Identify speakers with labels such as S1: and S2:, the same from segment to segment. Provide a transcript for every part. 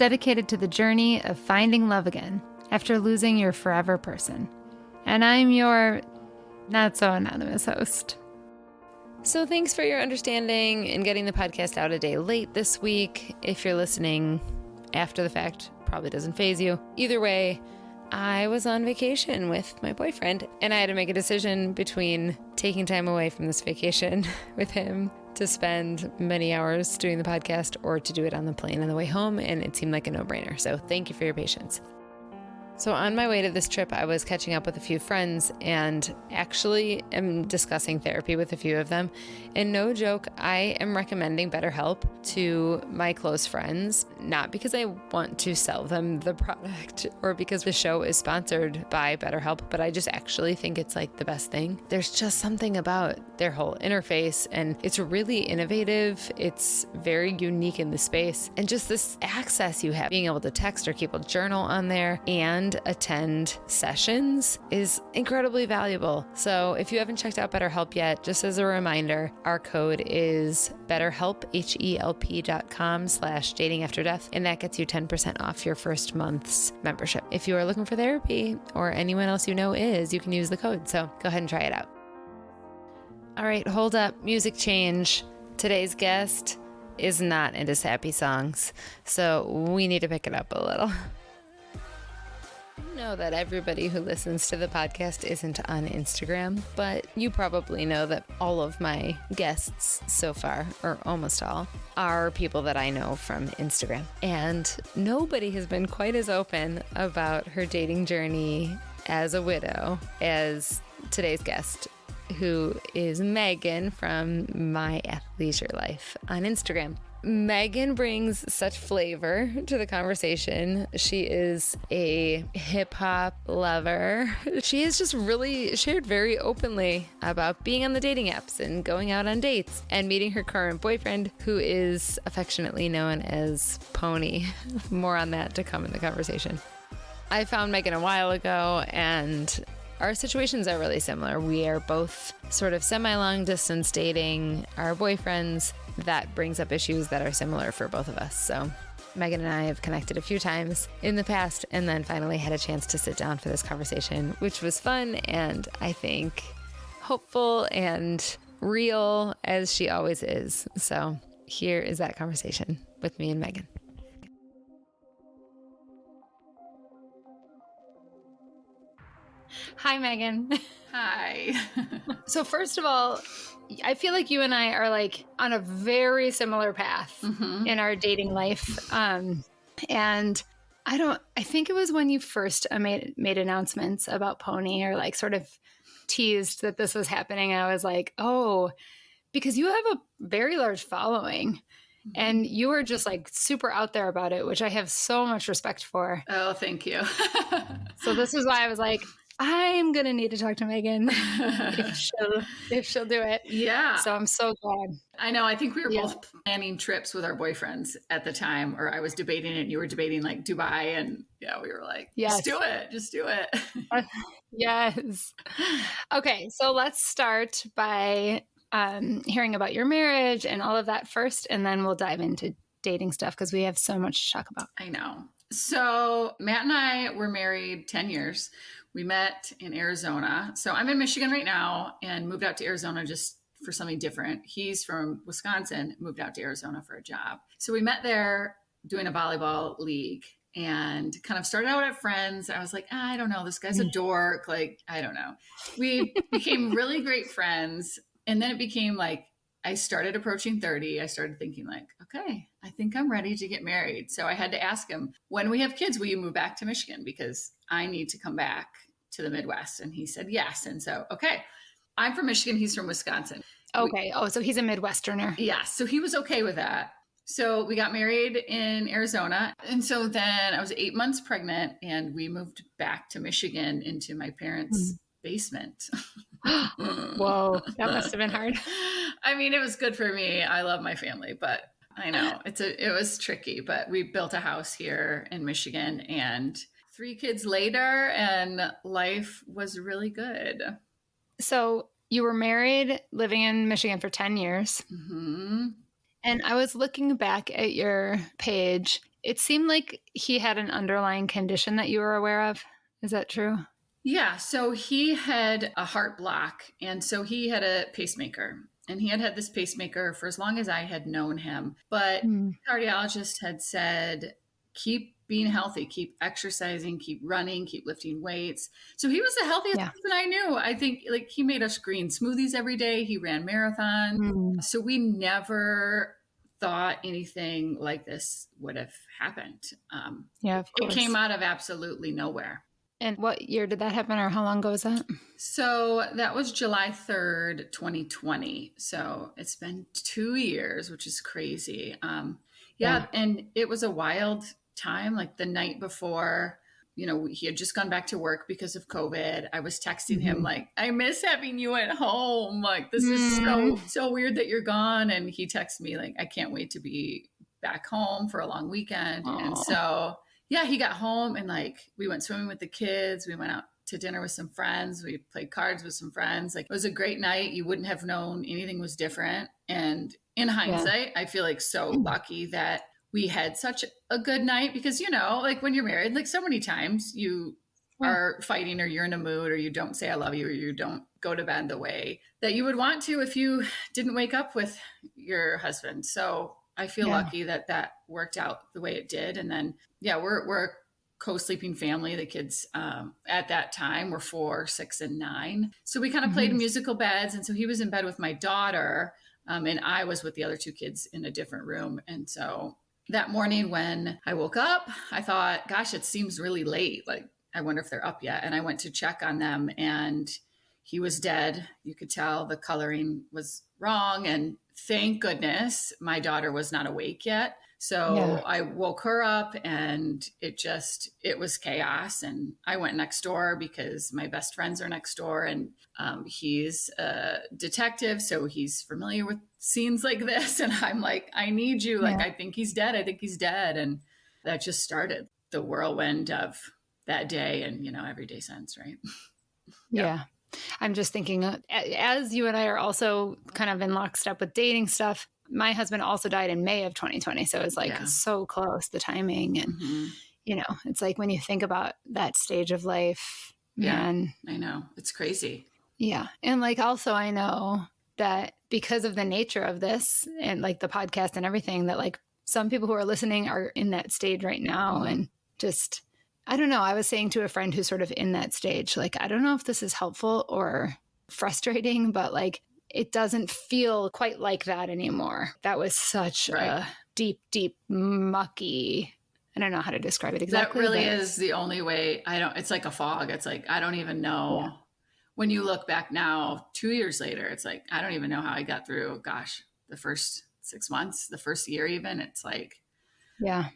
S1: dedicated to the journey of finding love again after losing your forever person. And I'm your not-so-anonymous host. So thanks for your understanding in getting the podcast out a day late this week. If you're listening after the fact, probably doesn't faze you. Either way, I was on vacation with my boyfriend, and I had to make a decision between taking time away from this vacation with him to spend many hours doing the podcast or to do it on the plane on the way home, and it seemed like a no-brainer. So thank you for your patience. So on my way to this trip, I was catching up with a few friends and actually am discussing therapy with a few of them. And no joke, I am recommending BetterHelp to my close friends, not because I want to sell them the product or because the show is sponsored by BetterHelp, but I just actually think it's like the best thing. There's just something about their whole interface, and it's really innovative. It's very unique in the space, and just this access you have, being able to text or keep a journal on there and attend sessions is incredibly valuable. So if you haven't checked out BetterHelp yet, just as a reminder, our code is BetterHelp, HELP.com/datingafterdeath, and that gets you 10% off your first month's membership. If you are looking for therapy, or anyone else you know is, you can use the code. So go ahead and try it out. All right, hold up, music change. Today's guest is not into sappy songs, so we need to pick it up a little. I know that everybody who listens to the podcast isn't on Instagram, but you probably know that all of my guests so far, or almost all, are people that I know from Instagram. And nobody has been quite as open about her dating journey as a widow as today's guest, who is Megan from My Athleisure Life on Instagram. Megan brings such flavor to the conversation. She is a hip hop lover. She has just really shared very openly about being on the dating apps and going out on dates and meeting her current boyfriend, who is affectionately known as Pony. More on that to come in the conversation. I found Megan a while ago, and our situations are really similar. We are both sort of semi-long distance dating our boyfriends. That brings up issues that are similar for both of us. So Megan and I have connected a few times in the past, and then finally had a chance to sit down for this conversation, which was fun and I think hopeful and real, as she always is. So here is that conversation with me and Megan. Hi, Megan.
S2: Hi.
S1: So first of all, I feel like you and I are like on a very similar path in our dating life. And I think it was when you first made announcements about Pony, or like sort of teased that this was happening. I was like, oh, because you have a very large following and you were just like super out there about it, which I have so much respect for.
S2: Oh, thank you.
S1: So this is why I was like, I'm going to need to talk to Megan if she'll do it.
S2: Yeah.
S1: So I'm so glad.
S2: I know. I think we were both planning trips with our boyfriends at the time, or I was debating it and you were debating like Dubai, and we were like, just do it. Just do it.
S1: Yes. Okay. So let's start by hearing about your marriage and all of that first, and then we'll dive into dating stuff because we have so much to talk about.
S2: I know. So Matt and I were married 10 years. We met in Arizona. So I'm in Michigan right now and moved out to Arizona just for something different. He's from Wisconsin, moved out to Arizona for a job. So we met there doing a volleyball league and kind of started out at friends. I was like, I don't know, this guy's a dork. Like, I don't know. We became really great friends. And then it became like, I started approaching 30. I started thinking like, okay, I think I'm ready to get married. So I had to ask him, when we have kids, will you move back to Michigan? Because I need to come back to the Midwest. And he said, yes. And so, okay, I'm from Michigan. He's from Wisconsin.
S1: Okay. So he's a Midwesterner.
S2: Yeah. So he was okay with that. So we got married in Arizona. And so then I was 8 months pregnant and we moved back to Michigan into my parents' basement.
S1: Whoa, that must have been hard.
S2: I mean, it was good for me. I love my family, but I know it was tricky, but we built a house here in Michigan and 3 kids later, and life was really good.
S1: So you were married, living in Michigan for 10 years.
S2: Mm-hmm.
S1: And I was looking back at your page, It seemed like he had an underlying condition that you were aware of. Is that true?
S2: Yeah, so he had a heart block, and so he had a pacemaker. And he had this pacemaker for as long as I had known him. But
S1: Mm.
S2: the cardiologist had said, keep being healthy, keep exercising, keep running, keep lifting weights. So he was the healthiest
S1: Yeah.
S2: person I knew. I think like he made us green smoothies every day. He ran marathons.
S1: Mm.
S2: So we never thought anything like this would have happened.
S1: Yeah, of
S2: It
S1: course.
S2: came out of absolutely nowhere.
S1: And what year did that happen, or how long ago was that?
S2: So that was July 3rd, 2020. So it's been 2 years, which is crazy. Yeah. And it was a wild time. Like the night before, he had just gone back to work because of COVID. I was texting him like, I miss having you at home. Like, this is so weird that you're gone. And he texted me like, I can't wait to be back home for a long weekend.
S1: Aww.
S2: And so, yeah, he got home and like, we went swimming with the kids. We went out to dinner with some friends. We played cards with some friends. Like, it was a great night. You wouldn't have known anything was different. And in hindsight, I feel like so lucky that we had such a good night because, like when you're married, like so many times you are fighting or you're in a mood or you don't say I love you or you don't go to bed the way that you would want to if you didn't wake up with your husband. So I feel lucky that that worked out the way it did. And then, we're a co-sleeping family. The kids at that time were 4, 6, and 9. So we kind of played musical beds. And so he was in bed with my daughter and I was with the other 2 kids in a different room. And so that morning when I woke up, I thought, gosh, it seems really late. Like, I wonder if they're up yet. And I went to check on them and he was dead. You could tell the coloring was wrong. And thank goodness my daughter was not awake yet. So I woke her up and it was chaos. And I went next door because my best friends are next door and he's a detective. So he's familiar with scenes like this. And I'm like, I need you. Like, I think he's dead. I think he's dead. And that just started the whirlwind of that day and, every day since, right?
S1: Yeah. I'm just thinking, as you and I are also kind of in lockstep with dating stuff, my husband also died in May of 2020. So it's like so close, the timing. And, it's like when you think about that stage of life, man.
S2: I know. It's crazy.
S1: Yeah. And like, also, I know that because of the nature of this and like the podcast and everything, that like some people who are listening are in that stage right now. And just, I don't know. I was saying to a friend who's sort of in that stage, like, I don't know if this is helpful or frustrating, but like, it doesn't feel quite like that anymore. That was such a deep, deep, mucky, I don't know how to describe it exactly.
S2: That really is the only way. It's like a fog. It's like, I don't even know. Yeah. When you look back now, 2 years later, it's like, I don't even know how I got through, the first 6 months, the first year even. It's like,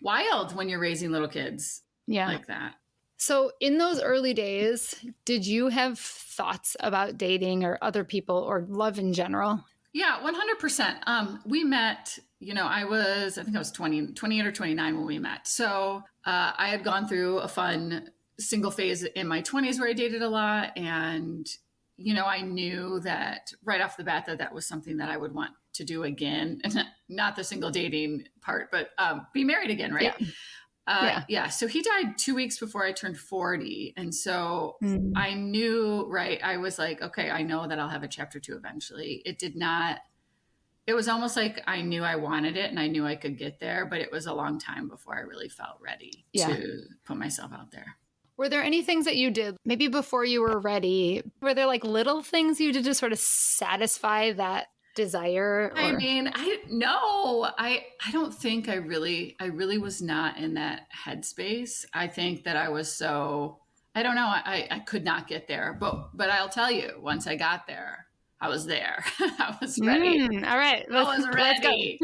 S2: wild when you're raising little kids like that.
S1: So in those early days, did you have thoughts about dating or other people or love in general?
S2: Yeah, 100%. We met, I think I was 28 or 29 when we met. So I had gone through a fun single phase in my 20s where I dated a lot. And, I knew that right off the bat that was something that I would want to do again. And not the single dating part, but be married again, right? Yeah. So he died 2 weeks before I turned 40. And so I knew, I was like, okay, I know that I'll have a chapter 2 eventually. It was almost like I knew I wanted it and I knew I could get there, but it was a long time before I really felt ready to put myself out there.
S1: Were there any things that you did maybe before you were ready? Were there like little things you did to sort of satisfy that desire? Or?
S2: I mean, I don't think I really was not in that headspace. I think that I was I don't know. I could not get there, but I'll tell you, once I got there, I was there. I was ready.
S1: All right.
S2: I was ready.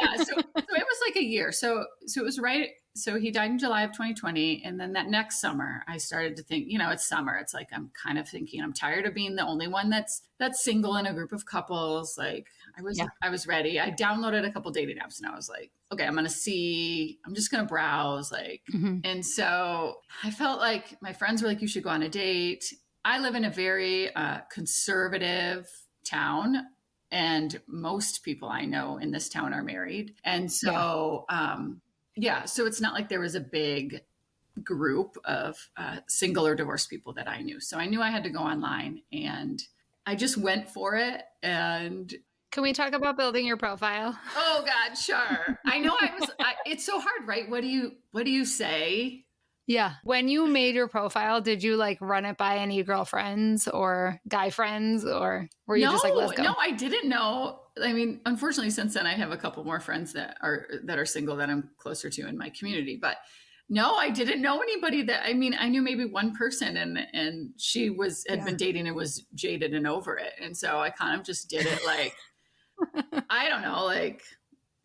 S2: Yeah. So it was like a year. So it was right. So he died in July of 2020. And then that next summer, I started to think, it's summer. It's like, I'm kind of thinking I'm tired of being the only one that's single in a group of couples. Like I was ready. I downloaded a couple dating apps and I was like, okay, I'm just going to browse. Like, and so I felt like my friends were like, you should go on a date. I live in a very conservative town and most people I know in this town are married. And so, Yeah. So it's not like there was a big group of single or divorced people that I knew. So I knew I had to go online, and I just went for it. And
S1: Can we talk about building your profile?
S2: oh God, sure. I know it's so hard, right? What do you say?
S1: Yeah. When you made your profile, did you like run it by any girlfriends or guy friends, or were you just like, let's go?
S2: No, I didn't know. I mean, unfortunately, since then I have a couple more friends that are single that I'm closer to in my community. But no, I didn't know anybody that, I mean, I knew maybe one person, and she had been dating and was jaded and over it. And so I kind of just did it like, I don't know, like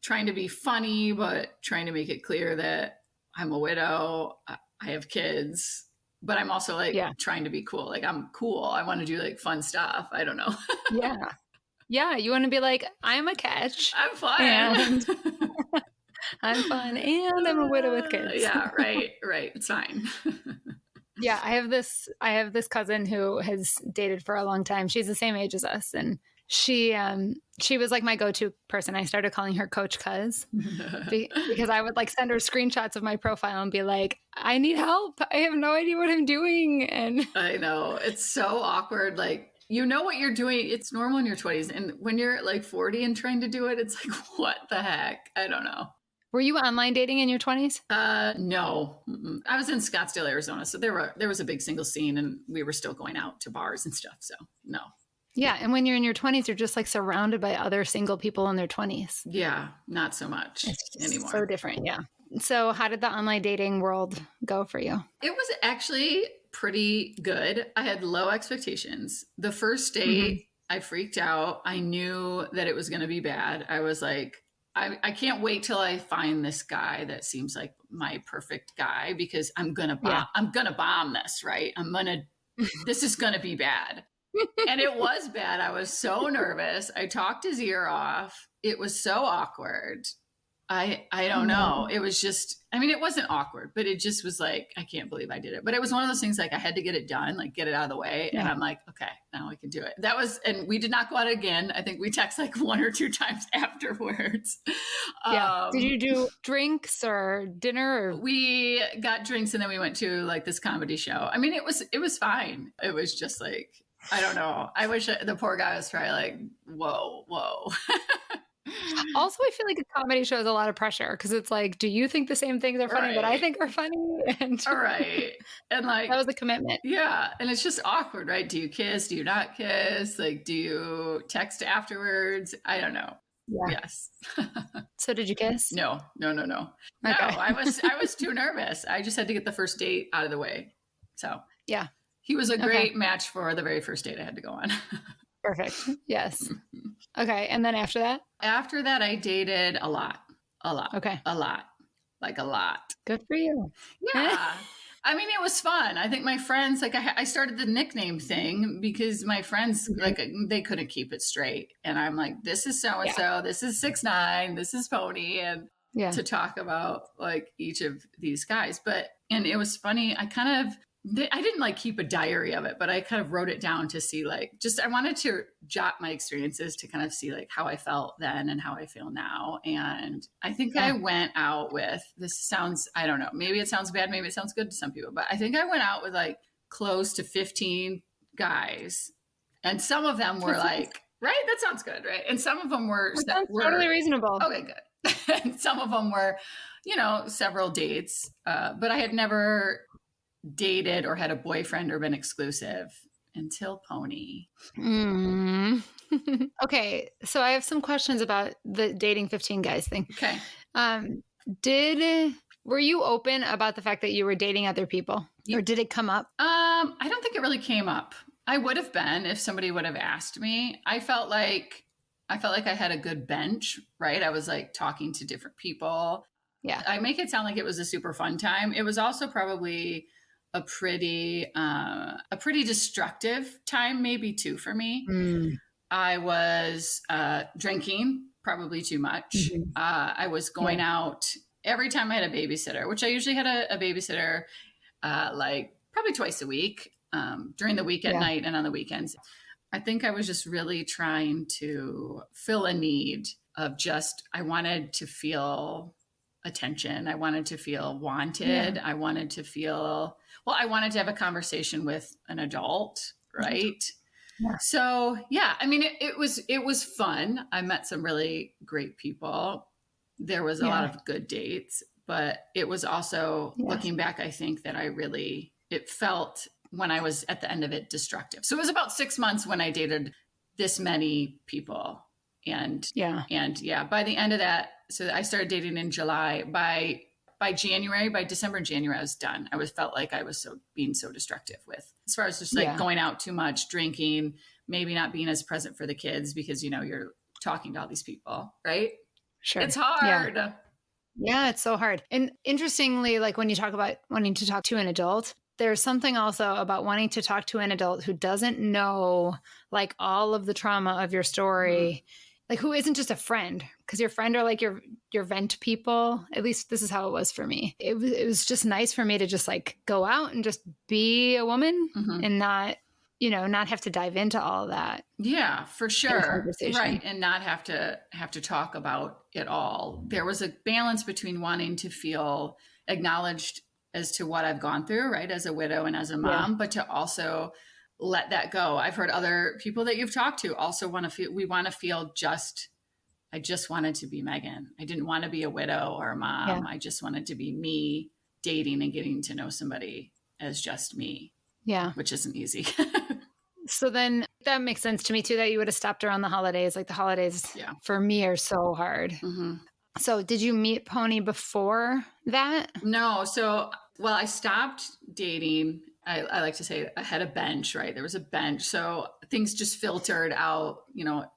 S2: trying to be funny, but trying to make it clear that I'm a widow. I have kids, but I'm also like trying to be cool. Like I'm cool. I want to do like fun stuff. I don't know.
S1: Yeah. Yeah. You want to be like, I'm a catch.
S2: I'm fun.
S1: And I'm fun. And I'm a widow with kids.
S2: Yeah. Right. It's fine.
S1: Yeah. I have this cousin who has dated for a long time. She's the same age as us. And she was like my go-to person. I started calling her Coach Cuz because I would like send her screenshots of my profile and be like, I need help. I have no idea what I'm doing. And
S2: I know, it's so awkward. Like, you know what you're doing. It's normal in your 20s. And when you're like 40 and trying to do it, it's like, what the heck? I don't know.
S1: Were you online dating in your 20s?
S2: No. I was in Scottsdale, Arizona. So there was a big single scene, and we were still going out to bars and stuff. So no.
S1: Yeah. And when you're in your 20s, you're just like surrounded by other single people in their 20s.
S2: Yeah. Not so much anymore.
S1: So different. Yeah. So how did the online dating world go for you?
S2: It was actually pretty good. I had low expectations. The first date, I freaked out. I knew that it was going to be bad. I was like, I can't wait till I find this guy that seems like my perfect guy, because I'm going to bomb this, right? This is going to be bad. And it was bad. I was so nervous. I talked his ear off. It was so awkward. I don't know. It was just, I mean, it wasn't awkward, but it just was like, I can't believe I did it. But it was one of those things like I had to get it done, like get it out of the way. Yeah. And I'm like, okay, now I can do it. And we did not go out again. I think we text like 1 or 2 times afterwards.
S1: Yeah. Did you do drinks or dinner?
S2: We got drinks, and then we went to like this comedy show. I mean, it was fine. It was just like, I don't know. I wish the poor guy was probably like, whoa.
S1: Also, I feel like a comedy show is a lot of pressure, because it's like, do you think the same things are funny that I think are funny? And
S2: all right. And like,
S1: that was a commitment.
S2: Yeah. And it's just awkward, right? Do you kiss? Do you not kiss? Like, do you text afterwards? I don't know. Yeah. Yes.
S1: So did you kiss?
S2: No. Okay. No, I was too nervous. I just had to get the first date out of the way. So
S1: yeah,
S2: he was a great match for the very first date I had to go on.
S1: Perfect. Yes. Okay. And then after that?
S2: After that, I dated a lot.
S1: Okay.
S2: A lot. Like a lot.
S1: Good for you.
S2: Yeah. I mean, it was fun. I think my friends, like I started the nickname thing because my friends, like they couldn't keep it straight. And I'm like, this is so-and-so, this is 6'9", this is Pony. And to talk about like each of these guys. And it was funny. I didn't like keep a diary of it, but I kind of wrote it down to see I wanted to jot my experiences to kind of see like how I felt then and how I feel now. And I think I went out with, this sounds, I don't know, maybe it sounds bad, maybe it sounds good to some people, but I think I went out with like close to 15 guys, and some of them were like, right? That sounds good, right? And some of them were
S1: totally reasonable.
S2: Okay, good. And some of them were, several dates, but I had never dated or had a boyfriend or been exclusive until Pony.
S1: Okay, so I have some questions about the dating 15 guys thing.
S2: Okay.
S1: Were you open about the fact that you were dating other people, or did it come up?
S2: I don't think it really came up. I would have been if somebody would have asked me. I felt like I had a good bench, right? I was like talking to different people.
S1: Yeah.
S2: I make it sound like it was a super fun time. It was also probably a pretty destructive time, maybe too, for me. I was drinking probably too much. I was going out every time I had a babysitter, which I usually had a babysitter like probably twice a week, during the week at night and on the weekends. I think I was just really trying to fill a need of I wanted to feel attention. I wanted to feel wanted.
S1: Yeah.
S2: I wanted to feel, I wanted to have a conversation with an adult, right?
S1: Yeah.
S2: So yeah, I mean, it was fun. I met some really great people. There was a lot of good dates, but it was also looking back, I think that it felt when I was at the end of it destructive. So it was about 6 months when I dated this many people. And by the end of that, so I started dating in July. By December and January, I was done. I felt like I was being so destructive with, as far as just like going out too much, drinking, maybe not being as present for the kids because, you're talking to all these people, right?
S1: Sure.
S2: It's hard.
S1: Yeah, it's so hard. And interestingly, like when you talk about wanting to talk to an adult, there's something also about wanting to talk to an adult who doesn't know like all of the trauma of your story, like who isn't just a friend, because your friend are like your vent people. At least this is how it was for me. It was just nice for me to just like go out and just be a woman and not have to dive into all that.
S2: Yeah, for sure. Right. And not have to talk about it all. There was a balance between wanting to feel acknowledged as to what I've gone through, right, as a widow and as a mom, but to also let that go. I've heard other people that you've talked to also we want to feel I just wanted to be Megan. I didn't want to be a widow or a mom. Yeah. I just wanted to be me dating and getting to know somebody as just me.
S1: Yeah.
S2: Which isn't easy.
S1: So then that makes sense to me too, that you would have stopped around the holidays. Like the holidays for me are so hard. Mm-hmm. So did you meet Pony before that?
S2: No. So, I stopped dating. I like to say I had a bench, right? There was a bench. So things just filtered out.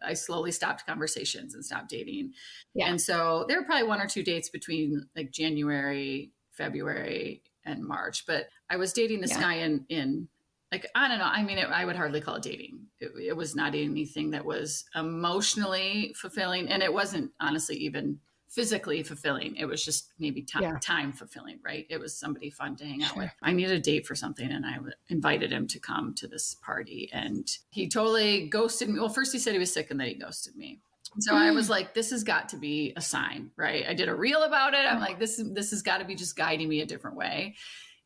S2: I slowly stopped conversations and stopped dating. Yeah. And so there were probably 1 or 2 dates between like January, February, and March. But I was dating this guy in like, I don't know. I mean, I would hardly call it dating. It was not anything that was emotionally fulfilling. And it wasn't honestly even physically fulfilling. It was just maybe time fulfilling, right? It was somebody fun to hang out with. I needed a date for something and I invited him to come to this party and he totally ghosted me. Well, first he said he was sick and then he ghosted me. So I was like, this has got to be a sign, right? I did a reel about it. I'm like, this has got to be just guiding me a different way.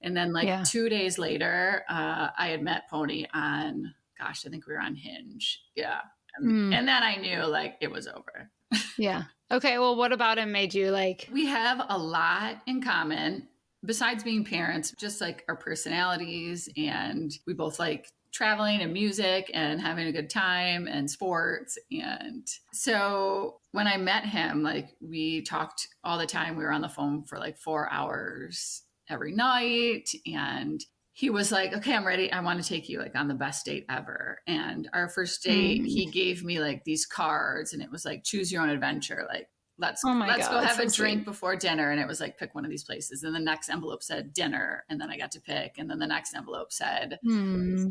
S2: And then 2 days later, I had met Pony on, I think we were on Hinge. Yeah. And then I knew like it was over.
S1: Yeah. Okay. Well, what about him made you like?
S2: We have a lot in common besides being parents, just like our personalities. And we both like traveling and music and having a good time and sports. And so when I met him, like we talked all the time. We were on the phone for like 4 hours every night. And he was like, okay, I'm ready. I want to take you like on the best date ever. And our first date, he gave me like these cards and it was like, choose your own adventure. Like, let's go have a drink before dinner. And it was like, pick one of these places. And the next envelope said dinner. And then I got to pick. And then the next envelope said,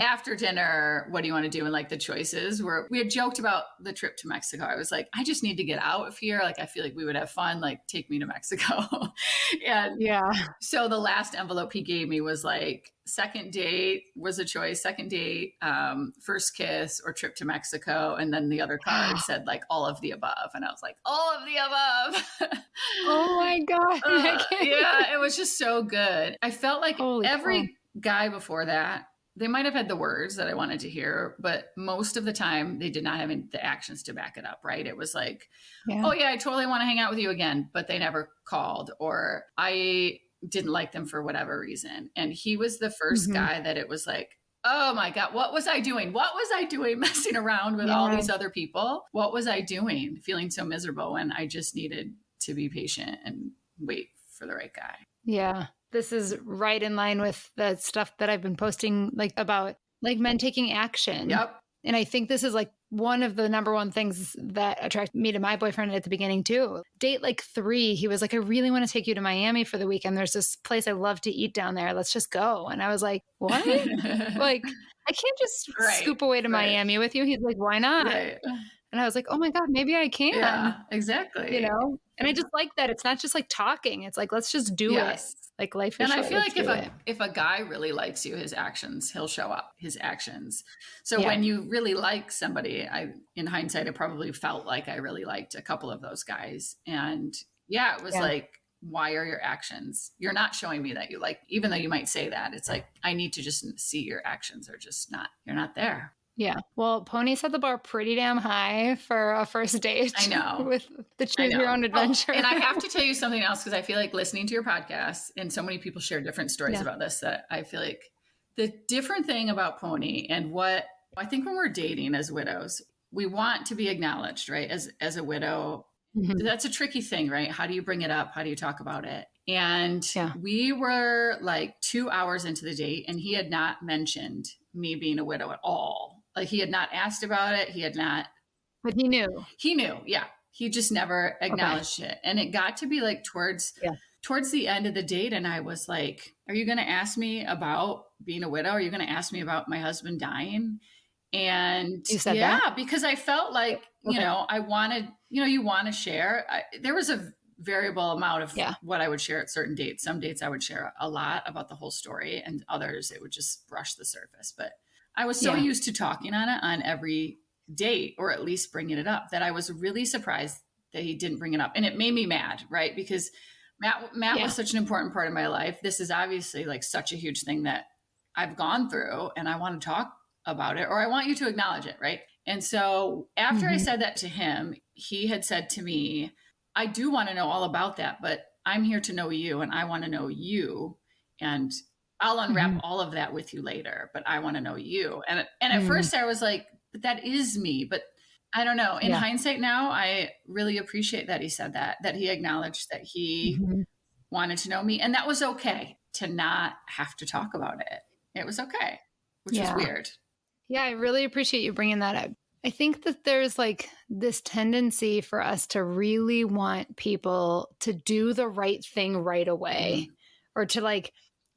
S2: after dinner, what do you want to do? And like the choices were, we had joked about the trip to Mexico. I was like, I just need to get out of here. Like, I feel like we would have fun. Like, take me to Mexico. And so the last envelope he gave me was like, second date was a choice. Second date, first kiss or trip to Mexico. And then the other card said like all of the above. And I was like, all of the above.
S1: Oh my God.
S2: Yeah, it was just so good. I felt like every guy before that, they might have had the words that I wanted to hear, but most of the time they did not have the actions to back it up, right? It was like, oh yeah, I totally want to hang out with you again, but they never called, or I didn't like them for whatever reason. And he was the first guy that it was like, oh my God, what was I doing? What was I doing messing around with all these other people? What was I doing feeling so miserable when I just needed to be patient and wait for the right guy?
S1: Yeah. This is right in line with the stuff that I've been posting like about like men taking action.
S2: Yep.
S1: And I think this is like one of the number one things that attracted me to my boyfriend at the beginning too. Date like 3, he was like, I really want to take you to Miami for the weekend. There's this place I love to eat down there. Let's just go. And I was like, what? Like, I can't just scoop away to Miami with you. He's like, why not? Right. And I was like, oh my God, maybe I can.
S2: Yeah, exactly.
S1: You know? And I just like that. It's not just like talking. It's like, let's just do it. Like life is short.
S2: And I feel like if a guy really likes you, his actions, he'll show up, his actions. So when you really like somebody, in hindsight, it probably felt like I really liked a couple of those guys. And it was like why are your actions? You're not showing me that you like, even though you might say that, it's like, I need to just see your actions are just not, you're not there.
S3: Yeah. Well, Pony set the bar pretty damn high for a first date.
S2: I know.
S3: With the choose your own adventure.
S2: Oh, and I have to tell you something else, because I feel like listening to your podcast, and so many people share different stories about this, that I feel like the different thing about Pony and what I think when we're dating as widows, we want to be acknowledged, right? As a widow, that's a tricky thing, right? How do you bring it up? How do you talk about it? And we were like 2 hours into the date, and he had not mentioned me being a widow at all. Like, he had not asked about it. He had not.
S3: But he knew.
S2: He knew. Yeah. He just never acknowledged it. And it got to be like towards the end of the date. And I was like, are you going to ask me about being a widow? Are you going to ask me about my husband dying? And
S3: you said that?
S2: Because I felt like, you know, I wanted, you know, you want to share. There was a variable amount of what I would share at certain dates. Some dates I would share a lot about the whole story, and others it would just brush the surface. But I was so used to talking on it on every date, or at least bringing it up, that I was really surprised that he didn't bring it up. And it made me mad, right? Because Matt was such an important part of my life. This is obviously like such a huge thing that I've gone through, and I want to talk about it, or I want you to acknowledge it, right? And so after I said that to him, he had said to me, I do want to know all about that, but I'm here to know you, and I want to know you, and I'll unwrap all of that with you later, but I want to know you. And at first I was like, but that is me. But I don't know. In hindsight now, I really appreciate that he said that he acknowledged that he wanted to know me. And that was okay to not have to talk about it. It was okay, which was weird.
S3: Yeah, I really appreciate you bringing that up. I think that there's like this tendency for us to really want people to do the right thing right away, or to like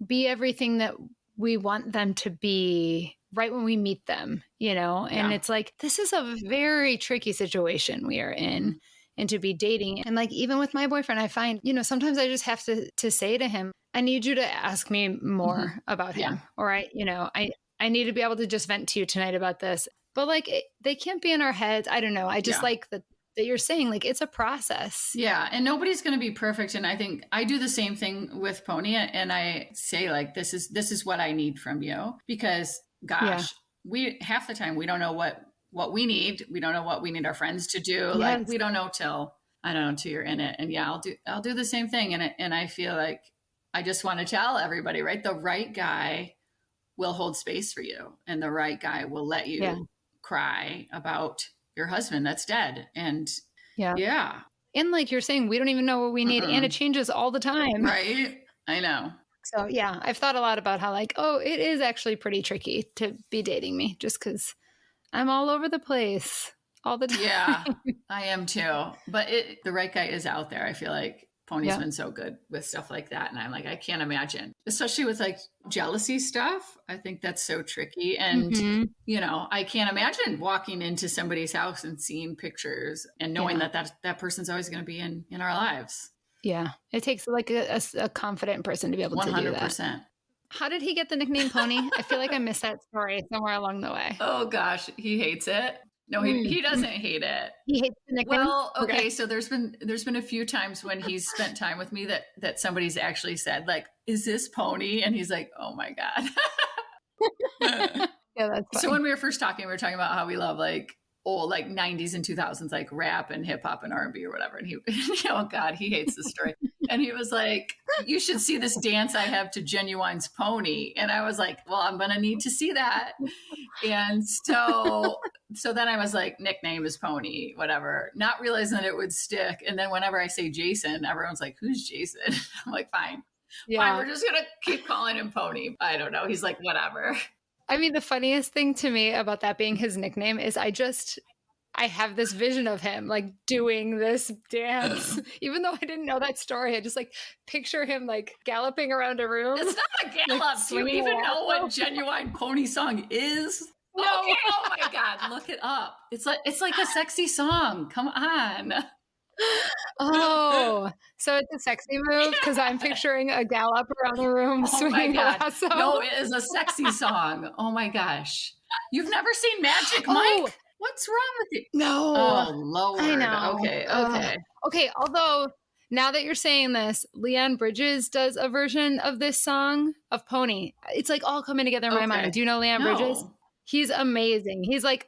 S3: be everything that we want them to be right when we meet them, you know? And it's like, this is a very tricky situation we are in, and to be dating. And like, even with my boyfriend, I find, you know, sometimes I just have to say to him, I need you to ask me more about him. Or I need to be able to just vent to you tonight about this. But like, they can't be in our heads. I don't know. I just like that you're saying, like, it's a process.
S2: Yeah. And nobody's going to be perfect. And I think I do the same thing with Pony. And I say, like, this is what I need from you, because gosh, we half the time we don't know what we need. We don't know what we need our friends to do.
S3: Yes.
S2: Like, we don't know till you're in it. And I'll do the same thing. And I feel like I just want to tell everybody, right? The right guy will hold space for you, and the right guy will let you cry about your husband that's dead. And
S3: and like you're saying, we don't even know what we need, and it changes all the time,
S2: right? I know.
S3: So I've thought a lot about how, like, it is actually pretty tricky to be dating me, just because I'm all over the place all the time.
S2: Yeah, I am too. But the right guy is out there. I feel like Pony's been so good with stuff like that. And I'm like, I can't imagine, especially with like jealousy stuff. I think that's so tricky. And, you know, I can't imagine walking into somebody's house and seeing pictures and knowing that person's always going to be in our lives.
S3: Yeah. It takes like a confident person to be able to do that. 100%. How did he get the nickname Pony? I feel like I missed that story somewhere along the way.
S2: Oh gosh, he hates it. No, he doesn't hate it.
S3: He hates the nickname?
S2: Well, okay. So there's been a few times when he's spent time with me that somebody's actually said, like, is this Pony? And he's like, oh my God.
S3: Yeah, that's funny.
S2: So when we were first talking, we were talking about how we love like old, like 90s and 2000s, like rap and hip hop and R&B or whatever. And he, oh God, he hates this story. And he was like, you should see this dance I have to Genuine's Pony. And I was like, well, I'm going to need to see that. And so then I was like, nickname is Pony, whatever, not realizing that it would stick. And then whenever I say Jason, everyone's like, who's Jason? I'm like, fine, we're just going to keep calling him Pony. I don't know. He's like, whatever.
S3: I mean, the funniest thing to me about that being his nickname is I have this vision of him like doing this dance, even though I didn't know that story. I just like picture him like galloping around a room.
S2: It's not a gallop. Like, do you even know what Genuine Pony song is?
S3: No.
S2: Okay. Oh my God, look it up. It's like a sexy song. Come on.
S3: Oh, so it's a sexy move because I'm picturing a gallop around the room swinging a lasso.
S2: No, it is a sexy song. Oh my gosh. You've never seen Magic Mike? What's wrong with you?
S3: No.
S2: Oh, Lord.
S3: I know.
S2: Okay.
S3: Okay. Although Now that you're saying this, Leon Bridges does a version of this song of Pony. It's like all coming together in my mind. Do you know Leon Bridges? He's amazing. He's like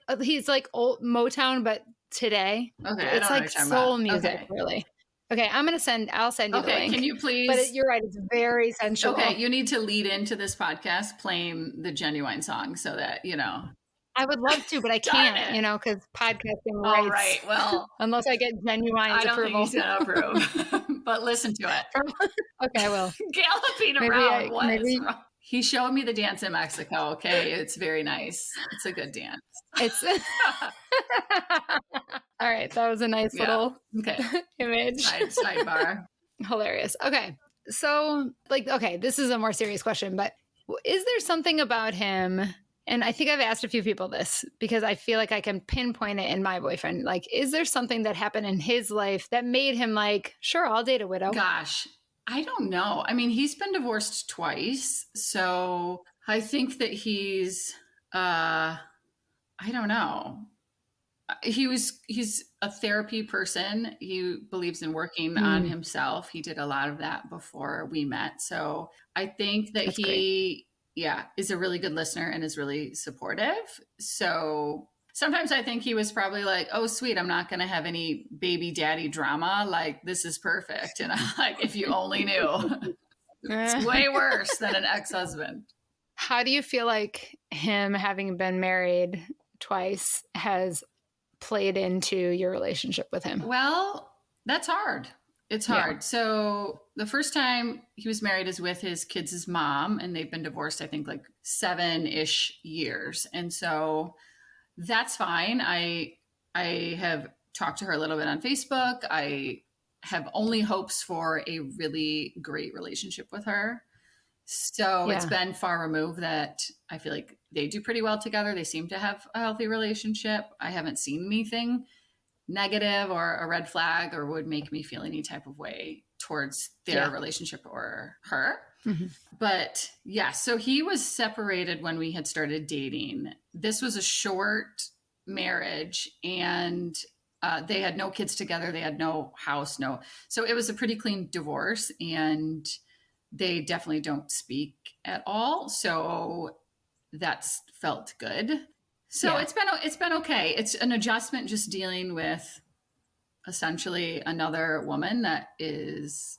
S3: old Motown, but today.
S2: Okay,
S3: it's like soul music, really. Okay, I'll send you the link.
S2: Can you please?
S3: But you're right, it's very sensual.
S2: Okay, you need to lead into this podcast playing the Genuine song so that, you know.
S3: I would love to, but I can't, you know, because podcasting rights.
S2: All right, well.
S3: Unless I get Genuine's approval.
S2: I don't think he's going to approve, but listen to it.
S3: Okay, well.
S2: Galloping around, what is wrong? He showed me the dance in Mexico, okay? It's very nice. It's a good dance.
S3: It's all right. That was a nice little image.
S2: Sidebar.
S3: Hilarious. Okay. So this is a more serious question, but is there something about him? And I think I've asked a few people this because I feel like I can pinpoint it in my boyfriend. Like, is there something that happened in his life that made him like, sure, I'll date a widow?
S2: Gosh, I don't know. I mean, he's been divorced twice. So I think that he's, I don't know. He's a therapy person. He believes in working on himself. He did a lot of that before we met. So I think that he is a really good listener and is really supportive. So sometimes I think he was probably like, oh, sweet, I'm not going to have any baby daddy drama. Like, this is perfect. And I'm like, if you only knew. It's way worse than an ex-husband.
S3: How do you feel like him having been married twice has played into your relationship with him?
S2: Well, that's hard. It's hard. Yeah. So the first time he was married is with his kids' mom, and they've been divorced, I think, like 7-ish years. And so that's fine. I have talked to her a little bit on Facebook. I have only hopes for a really great relationship with her. So it's been far removed that I feel like they do pretty well together. They seem to have a healthy relationship. I haven't seen anything negative or a red flag or would make me feel any type of way towards their relationship or her. Mm-hmm. But so he was separated when we had started dating. This was a short marriage, and they had no kids together. They had no house, so it was a pretty clean divorce, and they definitely don't speak at all. So that's felt good. So it's been okay. It's an adjustment just dealing with essentially another woman that is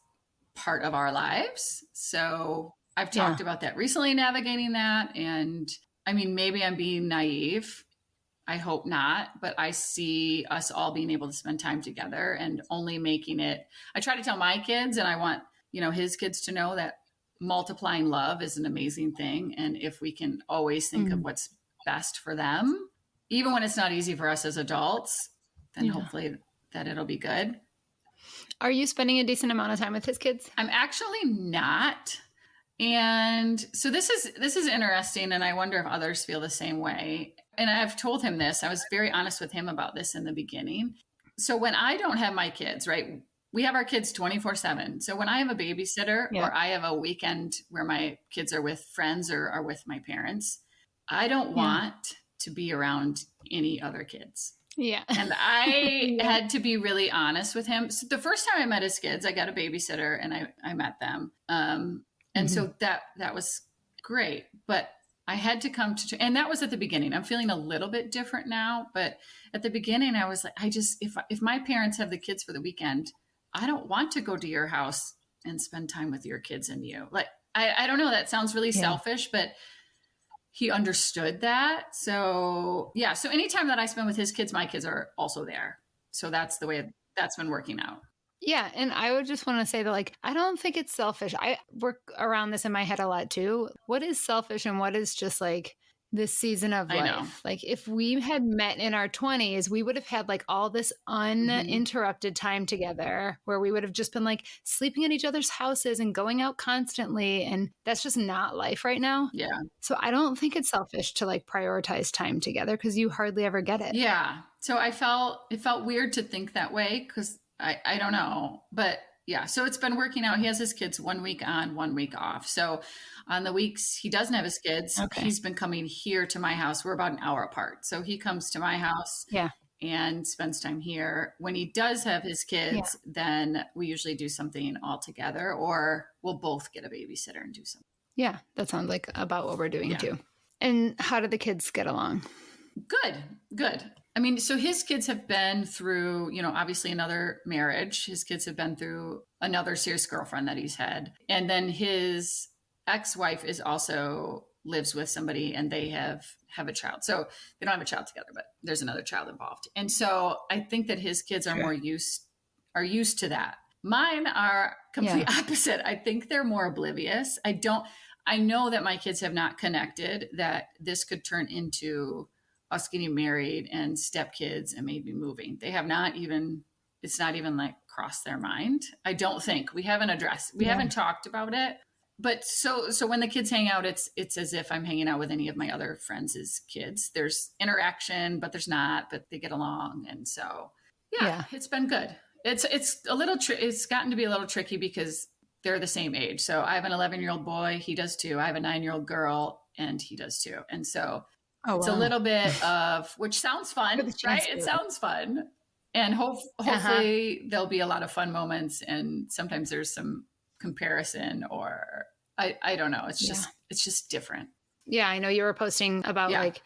S2: part of our lives. So I've talked about that recently, navigating that. And I mean, maybe I'm being naive. I hope not, but I see us all being able to spend time together and only making it. I try to tell my kids, and I want, his kids to know that multiplying love is an amazing thing. And if we can always think of what's best for them, even when it's not easy for us as adults, then hopefully that it'll be good.
S3: Are you spending a decent amount of time with his kids?
S2: I'm actually not. And so this is interesting. And I wonder if others feel the same way. And I've told him this. I was very honest with him about this in the beginning. So when I don't have my kids, right, we have our kids 24/7. So when I have a babysitter or I have a weekend where my kids are with friends or are with my parents, I don't want to be around any other kids.
S3: Yeah.
S2: And I had to be really honest with him. So the first time I met his kids, I got a babysitter and I met them. And so that was great. But I had to come to, and that was at the beginning. I'm feeling a little bit different now, but at the beginning I was like, if my parents have the kids for the weekend, I don't want to go to your house and spend time with your kids and you. Like, I don't know, that sounds really selfish, but he understood that. So so anytime that I spend with his kids, my kids are also there. So that's the way that's been working out.
S3: Yeah. And I would just want to say that, like, I don't think it's selfish. I work around this in my head a lot too. What is selfish and what is just like this season of life?
S2: Know.
S3: Like, if we had met in our 20s, we would have had like all this uninterrupted time together where we would have just been like sleeping at each other's houses and going out constantly. And that's just not life right now.
S2: Yeah.
S3: So I don't think it's selfish to like prioritize time together because you hardly ever get it.
S2: Yeah. So it felt weird to think that way because I don't know, but so it's been working out. He has his kids 1 week on, 1 week off. So on the weeks he doesn't have his kids, he's been coming here to my house. We're about an hour apart. So he comes to my house and spends time here. When he does have his kids, then we usually do something all together, or we'll both get a babysitter and do something.
S3: Yeah, that sounds like about what we're doing too. And how do the kids get along?
S2: Good. I mean, so his kids have been through, obviously another marriage. His kids have been through another serious girlfriend that he's had. And then his ex-wife is also lives with somebody, and they have a child. So they don't have a child together, but there's another child involved. And so I think that his kids are more used to that. Mine are complete opposite. I think they're more oblivious. I know that my kids have not connected that this could turn into us getting married and stepkids and maybe moving. They have not even, it's not even like crossed their mind. I don't think. We haven't haven't talked about it. But so when the kids hang out, it's as if I'm hanging out with any of my other friends' kids. There's interaction, but there's not, but they get along. And so, it's been good. It's a little, it's gotten to be a little tricky because they're the same age. So I have an 11-year-old boy. He does too. I have a 9-year-old girl, and he does too. And so it's a little bit of, which sounds fun, right? It sounds fun. And hopefully there'll be a lot of fun moments. And sometimes there's some comparison, or I don't know. It's just different.
S3: Yeah. I know you were posting about like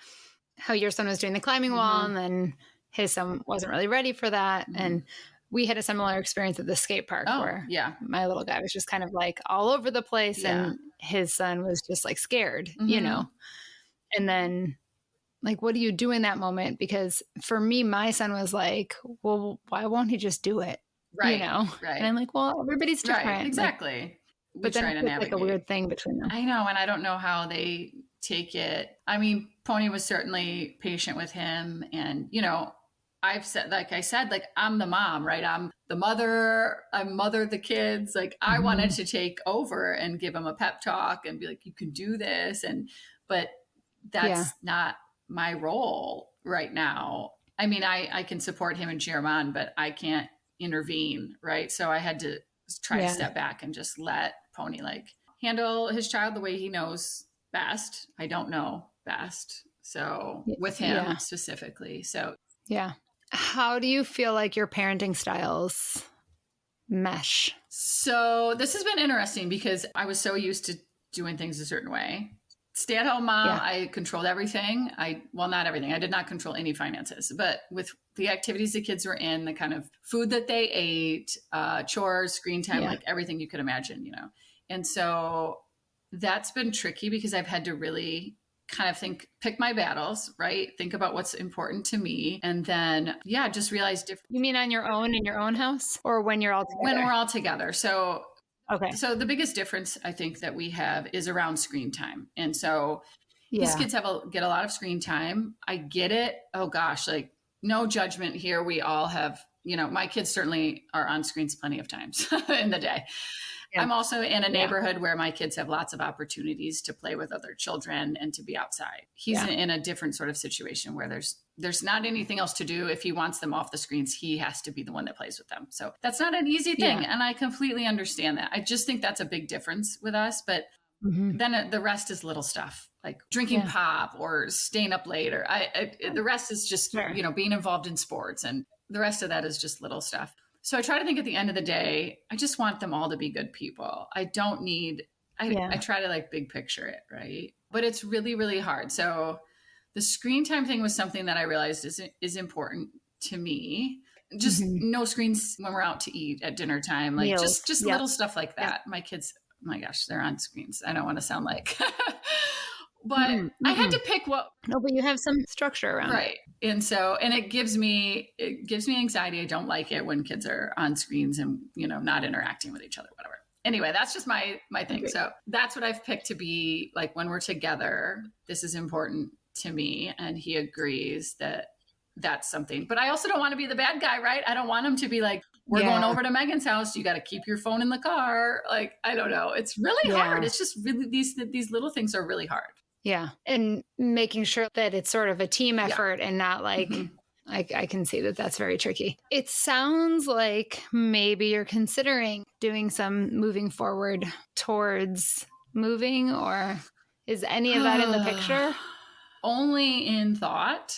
S3: how your son was doing the climbing wall, and then his son wasn't really ready for that. And we had a similar experience at the skate park where my little guy was just kind of like all over the place, and his son was just like scared, and then like, what do you do in that moment? Because for me, my son was like, well, why won't he just do it?
S2: Right.
S3: Right. And I'm like, well, everybody's different.
S2: Right. Exactly.
S3: Like, but then it's like a weird thing between them.
S2: I know. And I don't know how they take it. I mean, Pony was certainly patient with him. And, I've said, like I'm the mom, right? I'm the mother. I mothered the kids. Like I wanted to take over and give him a pep talk and be like, you can do this. But that's not my role right now. I mean, I can support him and cheer him on, but I can't intervene. Right. So I had to try to step back and just let Pony like handle his child the way he knows best. I don't know best. So with him specifically. So
S3: how do you feel like your parenting styles mesh?
S2: So this has been interesting because I was so used to doing things a certain way. Stay-at-home mom, I controlled everything. Well, not everything. I did not control any finances, but with the activities the kids were in, the kind of food that they ate, chores, screen time, like everything you could imagine, And so that's been tricky because I've had to really kind of pick my battles, right? Think about what's important to me. And then, just realize different.
S3: You mean on your own in your own house, or when you're all together?
S2: When we're all together. So
S3: okay.
S2: So the biggest difference I think that we have is around screen time. And so these kids get a lot of screen time. I get it. Oh gosh, like no judgment here. We all have, my kids certainly are on screens plenty of times in the day. Yeah. I'm also in a neighborhood where my kids have lots of opportunities to play with other children and to be outside. He's in a different sort of situation where there's not anything else to do. If he wants them off the screens, he has to be the one that plays with them. So that's not an easy thing. Yeah. And I completely understand that. I just think that's a big difference with us. But then the rest is little stuff like drinking pop or staying up late. Or the rest is just, being involved in sports. And the rest of that is just little stuff. So I try to think at the end of the day, I just want them all to be good people. I don't need, I try to like big picture it, right? But it's really, really hard. So the screen time thing was something that I realized is important to me. Just no screens when we're out to eat at dinner time, like just little stuff like that. My kids, oh my gosh, they're on screens. I don't want to sound like, but I had to pick what.
S3: No, but you have some structure around it.
S2: Right. And so, and it gives me anxiety. I don't like it when kids are on screens and, not interacting with each other, whatever. Anyway, that's just my thing. Okay. So that's what I've picked to be like when we're together, this is important to me. And he agrees that that's something, but I also don't want to be the bad guy, right? I don't want him to be like, we're going over to Megan's house. You got to keep your phone in the car. Like, I don't know. It's really hard. It's just really, these little things are really hard.
S3: Yeah. And making sure that it's sort of a team effort and not like, I can see that that's very tricky. It sounds like maybe you're considering doing some moving forward towards moving, or is any of that in the picture?
S2: Only in thought.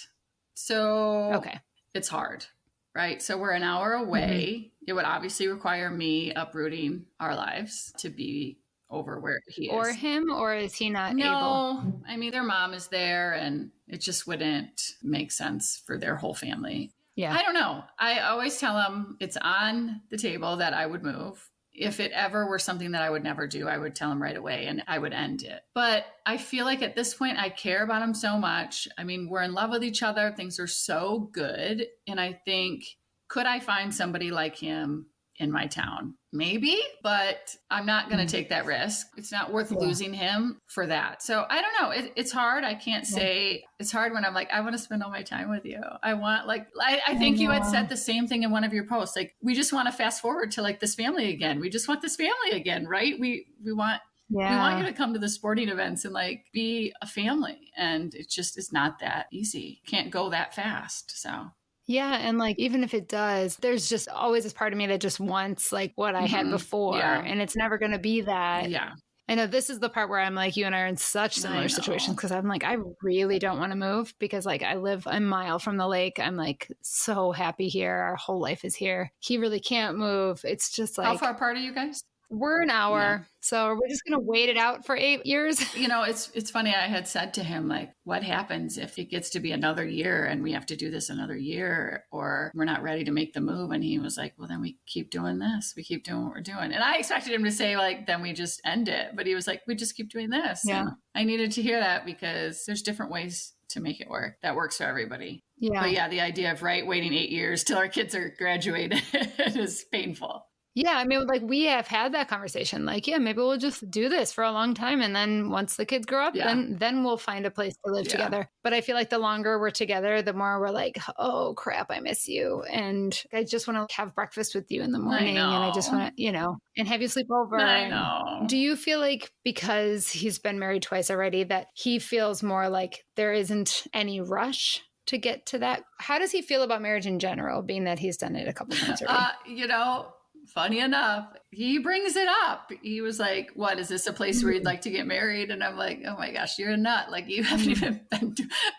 S2: So,
S3: okay.
S2: it's hard, right? So we're an hour away. It would obviously require me uprooting our lives to be over where he is.
S3: Or him, or is he not able?
S2: No, I mean, their mom is there and it just wouldn't make sense for their whole family.
S3: Yeah.
S2: I don't know. I always tell them it's on the table that I would move. If it ever were something that I would never do, I would tell him right away and I would end it. But I feel like at this point, I care about him so much. I mean, we're in love with each other. Things are so good. And I think, could I find somebody like him in my town? Maybe, but I'm not going to take that risk. It's not worth losing him for that. So I don't know. It's hard. I can't say it's hard when I'm like, I want to spend all my time with you. I want I think you had said the same thing in one of your posts. Like, we just want to fast forward to like this family again. We just want this family again, right? We want you to come to the sporting events and like be a family. And it just is not that easy. Can't go that fast. So.
S3: Yeah. And like, even if it does, there's just always this part of me that just wants like what I had before.
S2: Yeah.
S3: And it's never going to be that.
S2: Yeah.
S3: I know this is the part where I'm like, you and I are in such similar situations, because I'm like, I really don't want to move because like I live a mile from the lake. I'm like so happy here. Our whole life is here. He really can't move. It's just like,
S2: how far apart are you guys?
S3: We're an hour. Yeah. So we're just going to wait it out for 8 years.
S2: You know, it's funny. I had said to him, like, what happens if it gets to be another year and we have to do this another year, or we're not ready to make the move? And he was like, well, then we keep doing this. We keep doing what we're doing. And I expected him to say like, then we just end it. But he was like, we just keep doing this.
S3: Yeah.
S2: And I needed to hear that because there's different ways to make it work. That works for everybody.
S3: Yeah.
S2: But yeah, the idea of waiting 8 years till our kids are graduated is painful.
S3: Yeah, I mean, like we have had that conversation. Like, yeah, maybe we'll just do this for a long time, and then once the kids grow up, then we'll find a place to live together. But I feel like the longer we're together, the more we're like, oh crap, I miss you, and I just want to have breakfast with you in the morning, and I just want to, and have you sleep over.
S2: I know.
S3: Do you feel like because he's been married twice already, that he feels more like there isn't any rush to get to that? How does he feel about marriage in general, being that he's done it a couple times already?
S2: Funny enough, he brings it up. He was like, what, is this a place where you'd like to get married? And I'm like, oh my gosh, you're a nut. Like, you haven't even been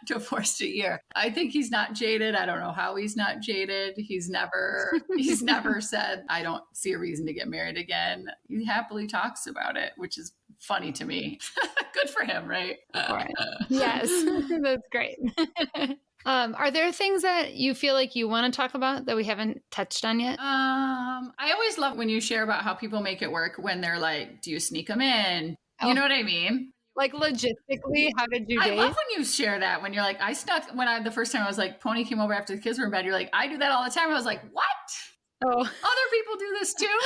S2: divorced a year. I think he's not jaded. I don't know how he's not jaded. He's never said, I don't see a reason to get married again. He happily talks about it, which is funny to me. Good for him, right?
S3: Right. Yes, that's great. Are there things that you feel like you want to talk about that we haven't touched on yet?
S2: I always love when you share about how people make it work when they're like, do you sneak them in? You know what I mean?
S3: Like logistically, how did you date?
S2: I love when you share that, when you're like, the first time I was like, Pony came over after the kids were in bed. You're like, I do that all the time. I was like, what?
S3: Oh,
S2: other people do this too?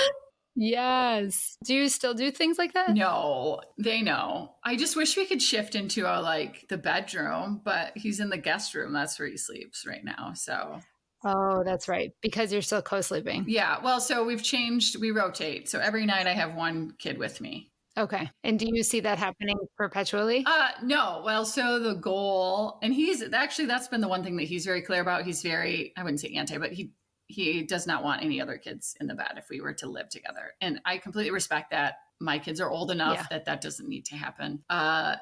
S3: Yes. Do you still do things like that?
S2: No, they know. I just wish we could shift into the bedroom, but he's in the guest room. That's where he sleeps right now. So.
S3: Oh, that's right. Because you're still co-sleeping.
S2: Yeah. Well, so we rotate. So every night I have one kid with me.
S3: Okay. And do you see that happening perpetually?
S2: No. Well, so the goal, and that's been the one thing that he's very clear about. He's very, I wouldn't say anti, but he does not want any other kids in the bed if we were to live together. And I completely respect that. My kids are old enough that doesn't need to happen.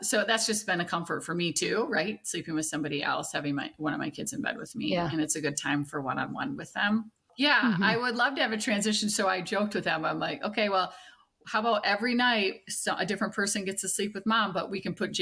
S2: So that's just been a comfort for me too, right? Sleeping with somebody else, having one of my kids in bed with me. Yeah. And it's a good time for one-on-one with them. Yeah, I would love to have a transition. So I joked with them. I'm like, okay, well, how about every night a different person gets to sleep with mom, but we can put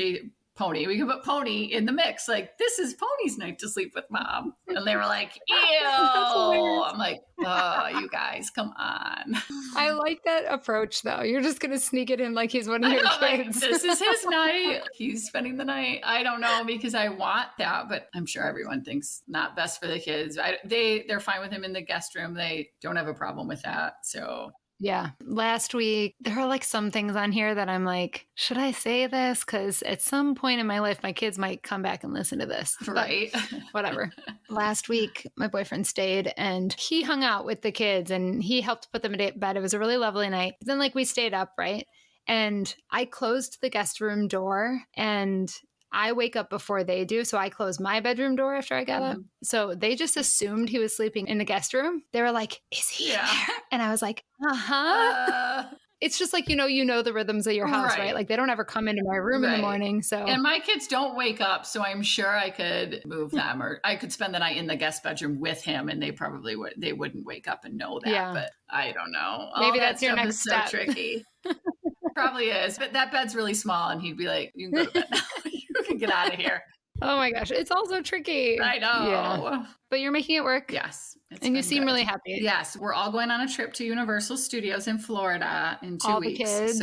S2: we can put Pony in the mix. Like, this is Pony's night to sleep with mom. And they were like, ew. I'm like, oh, you guys, come on.
S3: I like that approach though. You're just going to sneak it in like he's one of your kids.
S2: Like, this is his night. He's spending the night. I don't know, because I want that, but I'm sure everyone thinks not best for the kids. They're fine with him in the guest room. They don't have a problem with that. So.
S3: Yeah. Last week, there are like some things on here that I'm like, should I say this? Because at some point in my life, my kids might come back and listen to this.
S2: Right.
S3: Whatever. Last week, my boyfriend stayed and he hung out with the kids and he helped put them to bed. It was a really lovely night. Then we stayed up, right? And I closed the guest room door and I wake up before they do. So I closed my bedroom door after I got up. So they just assumed he was sleeping in the guest room. They were like, is he there? And I was like, It's just like, you know the rhythms of your house, right? Like they don't ever come into my room in the morning. So,
S2: and my kids don't wake up. So I'm sure I could move them, or I could spend the night in the guest bedroom with him and they probably they wouldn't wake up and know that, but I don't know.
S3: Maybe that's your next step.
S2: So tricky. Probably is, but that bed's really small and he'd be like, you can go to bed now. You can get out of here.
S3: Oh my gosh. It's also tricky.
S2: I know.
S3: Yeah. But you're making it work.
S2: Yes.
S3: And you seem really happy.
S2: Yes. We're all going on a trip to Universal Studios in Florida in 2 weeks.
S3: The kids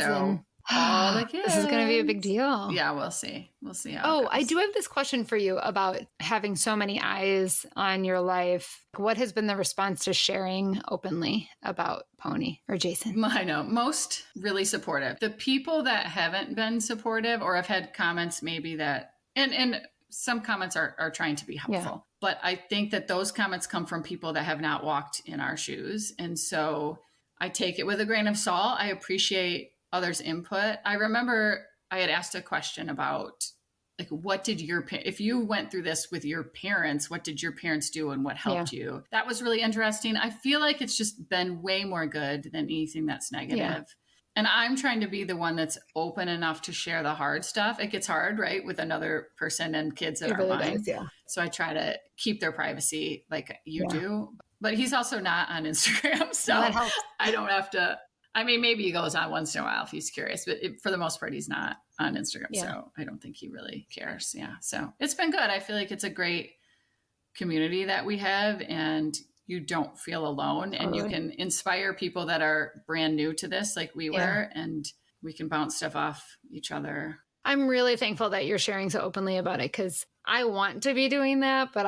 S2: all the kids.
S3: This is going to be a big deal.
S2: Yeah, we'll see. We'll see how it goes.
S3: I do have this question for you about having so many eyes on your life. What has been the response to sharing openly about Pony or Jason?
S2: I know. Most really supportive. The people that haven't been supportive or have had comments maybe that, and some comments are trying to be helpful, but I think that those comments come from people that have not walked in our shoes. And so I take it with a grain of salt. I appreciate others' input. I remember I had asked a question about like, what did if you went through this with your parents, what did your parents do and what helped you? That was really interesting. I feel like it's just been way more good than anything that's negative. Yeah. And I'm trying to be the one that's open enough to share the hard stuff. It gets hard, right? With another person and kids that are mine. So I try to keep their privacy like you do. But he's also not on Instagram. So I don't have to. I mean, maybe he goes on once in a while if he's curious. But for the most part, he's not on Instagram. Yeah. So I don't think he really cares. Yeah. So it's been good. I feel like it's a great community that we have. And you don't feel alone and you can inspire people that are brand new to this like we were, and we can bounce stuff off each other.
S3: I'm really thankful that you're sharing so openly about it because I want to be doing that, but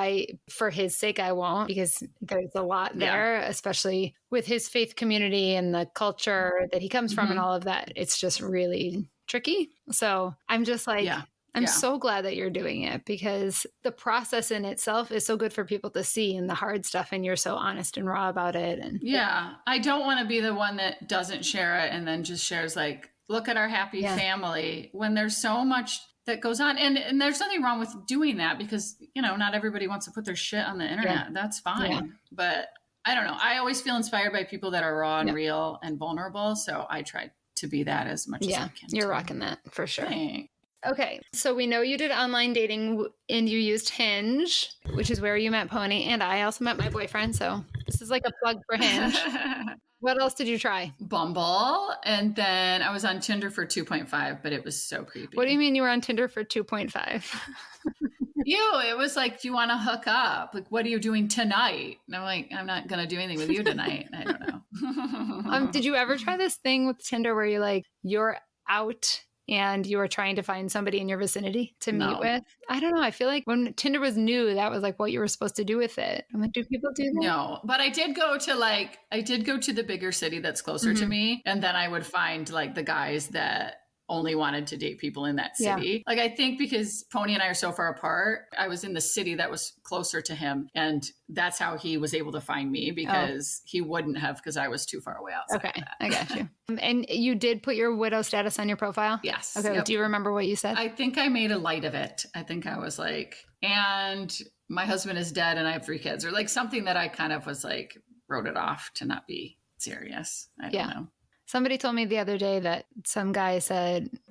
S3: for his sake, I won't because there's a lot there, especially with his faith community and the culture that he comes from and all of that. It's just really tricky. So I'm just like, I'm so glad that you're doing it because the process in itself is so good for people to see and the hard stuff. And you're so honest and raw about it. And
S2: I don't want to be the one that doesn't share it and then just shares like, look at our happy family when there's so much that goes on. And there's nothing wrong with doing that because, not everybody wants to put their shit on the internet. That's fine. Yeah. But I don't know. I always feel inspired by people that are raw and real and vulnerable. So I try to be that as much as I can.
S3: You're rocking that for sure.
S2: Thanks.
S3: Okay, so we know you did online dating and you used Hinge, which is where you met Pony, and I also met my boyfriend, so this is like a plug for Hinge. What else did you try?
S2: Bumble, and then I was on Tinder for 2.5, but it was so creepy.
S3: What do you mean you were on Tinder for 2.5?
S2: It was like, do you want to hook up? Like, what are you doing tonight? And I'm like, I'm not going to do anything with you tonight. I don't know.
S3: Did you ever try this thing with Tinder where you're out and you were trying to find somebody in your vicinity to meet with? I don't know. I feel like when Tinder was new, that was like what you were supposed to do with it. I'm like, do people do that?
S2: No, but I did go to the bigger city that's closer to me. And then I would find like the guys that only wanted to date people in that city. Yeah. Like, I think because Pony and I are so far apart, I was in the city that was closer to him. And that's how he was able to find me because he wouldn't have, because I was too far away outside.
S3: Okay. I got you. And you did put your widow status on your profile?
S2: Yes.
S3: Okay. Yep. Do you remember what you said?
S2: I think I made a light of it. I think I was like, and my husband is dead and I have 3 kids, or like something that I kind of was like, wrote it off to not be serious. I don't know.
S3: Somebody told me the other day that some guy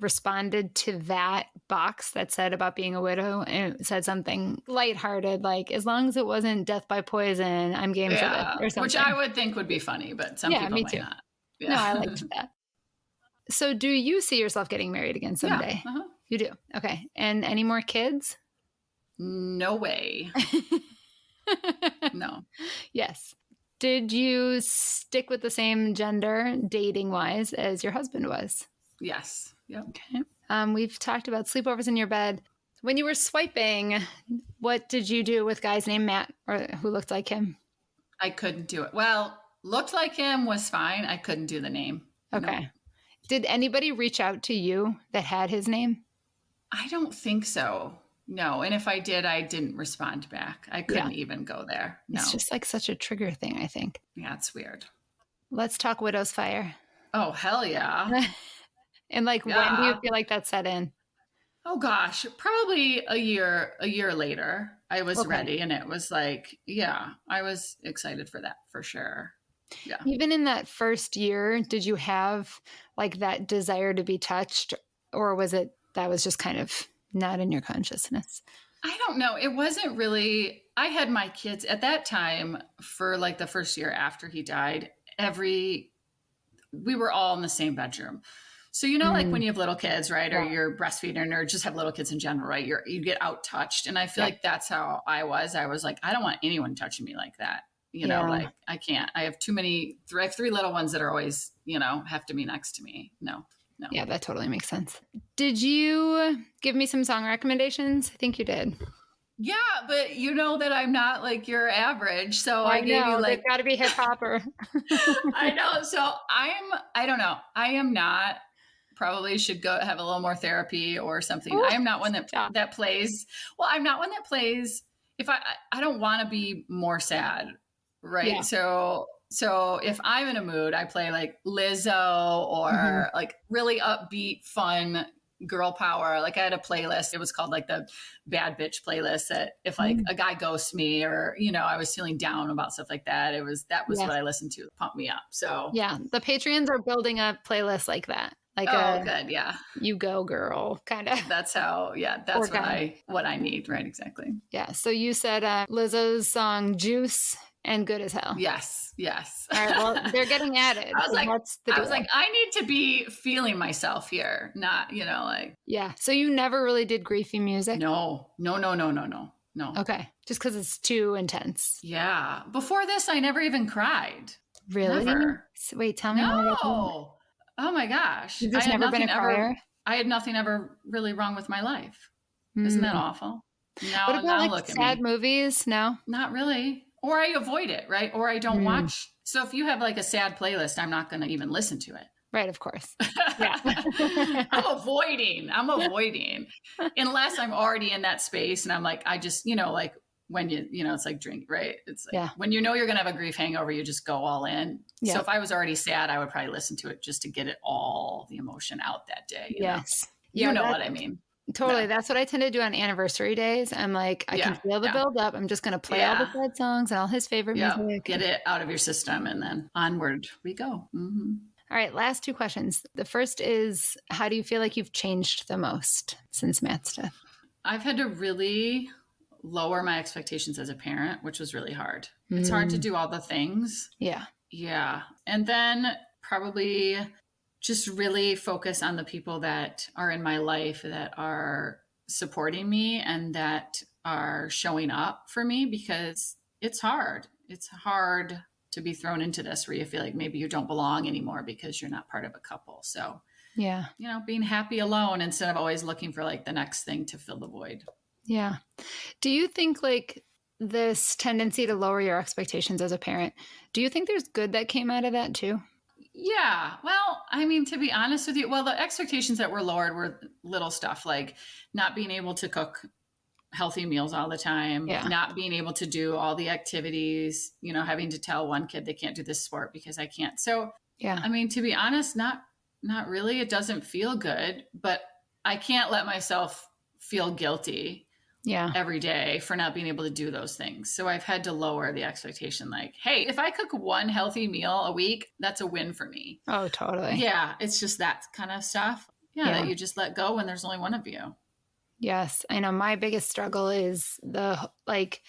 S3: responded to that box that said about being a widow and it said something lighthearted, like, as long as it wasn't death by poison, I'm game for that, or something.
S2: Which I would think would be funny, but some people might not.
S3: Yeah. No, I liked that. So do you see yourself getting married again someday?
S2: Yeah.
S3: You do? Okay. And any more kids?
S2: No way. No.
S3: Yes. Did you stick with the same gender dating wise as your husband was?
S2: Yes. Yep.
S3: Okay. We've talked about sleepovers in your bed. When you were swiping, what did you do with guys named Matt or who looked like him?
S2: I couldn't do it. Well, looked like him was fine. I couldn't do the name.
S3: Okay.
S2: No.
S3: Did anybody reach out to you that had his name?
S2: I don't think so. No. And if I did, I didn't respond back. I couldn't even go there. No.
S3: It's just like such a trigger thing, I think.
S2: Yeah, it's weird.
S3: Let's talk Widow's Fire.
S2: Oh, hell yeah.
S3: And when do you feel like that set in?
S2: Oh gosh, probably a year later. I was ready and it was like, I was excited for that for sure. Yeah.
S3: Even in that first year, did you have like that desire to be touched, or was it that was just kind of not in your consciousness?
S2: I don't know. It wasn't really, I had my kids at that time for like the first year after he died, we were all in the same bedroom. So, like when you have little kids, right? Or
S3: Yeah.
S2: you're breastfeeding or just have little kids in general, right? You get out touched. And I feel like that's how I was. I was like, I don't want anyone touching me like that. Like I can't, I have I have 3 little ones that are always, have to be next to me. No.
S3: Yeah, that totally makes sense. Did you give me some song recommendations? I think you did.
S2: Yeah, but you know that I'm not like your average. So I gave you like,
S3: they've got to be hip hop or.
S2: I know. So I don't know. I am not, probably should go have a little more therapy or something.
S3: Ooh,
S2: I am not one that plays. Well, I'm not one that plays. If I don't want to be more sad. Right.
S3: Yeah.
S2: So if I'm in a mood, I play like Lizzo or like really upbeat, fun girl power. Like I had a playlist. It was called like the bad bitch playlist that if like a guy ghosts me or, I was feeling down about stuff like that. That was what I listened to pump me up. So
S3: yeah, the Patreons are building a playlist like that. Like
S2: good. Yeah.
S3: You go girl kind of.
S2: That's how, that's what I need. Right. Exactly.
S3: Yeah. So you said Lizzo's song Juice and Good as Hell.
S2: Yes.
S3: All right. Well, they're getting added.
S2: I was like, I need to be feeling myself here, not, like.
S3: Yeah. So you never really did griefy music?
S2: No.
S3: Okay. Just because it's too intense.
S2: Yeah. Before this, I never even cried.
S3: Really?
S2: Never.
S3: Wait, tell me more.
S2: Oh my gosh.
S3: You've just never been a crier?
S2: I had nothing ever really wrong with my life. Isn't that awful? Now,
S3: what about
S2: look
S3: sad movies? No?
S2: Not really. Or I avoid it, right? Or I don't watch. So if you have like a sad playlist, I'm not going to even listen to it.
S3: Right, of course. Yeah.
S2: I'm avoiding unless I'm already in that space. And I'm like, I just, like when it's like drink, right? It's like when you're going to have a grief hangover, you just go all in. Yeah. So if I was already sad, I would probably listen to it just to get it all the emotion out that day.
S3: Yes.
S2: You know what I mean?
S3: Totally. No. That's what I tend to do on anniversary days. I'm like, I can feel the build up. I'm just going to play all the sad songs and all his favorite music.
S2: Get it out of your system and then onward we go. Mm-hmm.
S3: All right. Last 2 questions. The first is, how do you feel like you've changed the most since Matt's death?
S2: I've had to really lower my expectations as a parent, which was really hard. It's hard to do all the things.
S3: Yeah.
S2: Yeah. And then probably just really focus on the people that are in my life that are supporting me and that are showing up for me, because it's hard. It's hard to be thrown into this where you feel like maybe you don't belong anymore because you're not part of a couple. So,
S3: yeah,
S2: being happy alone instead of always looking for like the next thing to fill the void. Yeah.
S3: Do you think like this tendency to lower your expectations as a parent, do you think there's good that came out of that too?
S2: Yeah. Well, I mean, to be honest with you, the expectations that were lowered were little stuff like not being able to cook healthy meals all the time, not being able to do all the activities, having to tell one kid they can't do this sport because I can't. So, I mean, to be honest, not really. It doesn't feel good, but I can't let myself feel guilty every day for not being able to do those things. So I've had to lower the expectation. Like, hey, if I cook one healthy meal a week, that's a win for me.
S3: Oh, totally.
S2: Yeah. It's just that kind of stuff. Yeah. That you just let go when there's only one of you.
S3: Yes. I know my biggest struggle is the like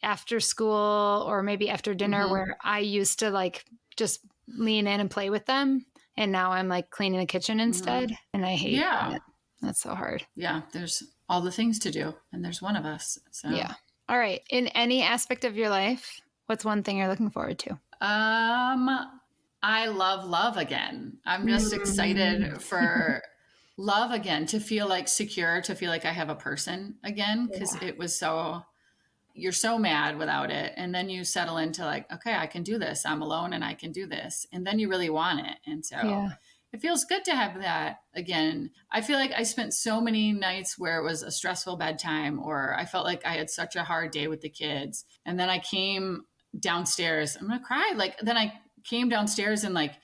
S3: after school or maybe after dinner where I used to like just lean in and play with them. And now I'm like cleaning the kitchen instead. And I hate it. That's so hard.
S2: Yeah. There's all the things to do and there's one of us. So
S3: yeah. All right. In any aspect of your life, what's one thing you're looking forward to?
S2: I love again. I'm just excited for love again, to feel like secure, to feel like I have a person again. Cause it was you're so mad without it. And then you settle into like, okay, I can do this. I'm alone and I can do this. And then you really want it. And so it feels good to have that again. I feel like I spent so many nights where it was a stressful bedtime, or I felt like I had such a hard day with the kids. And then I came downstairs, I'm going to cry. Like, then I came downstairs and like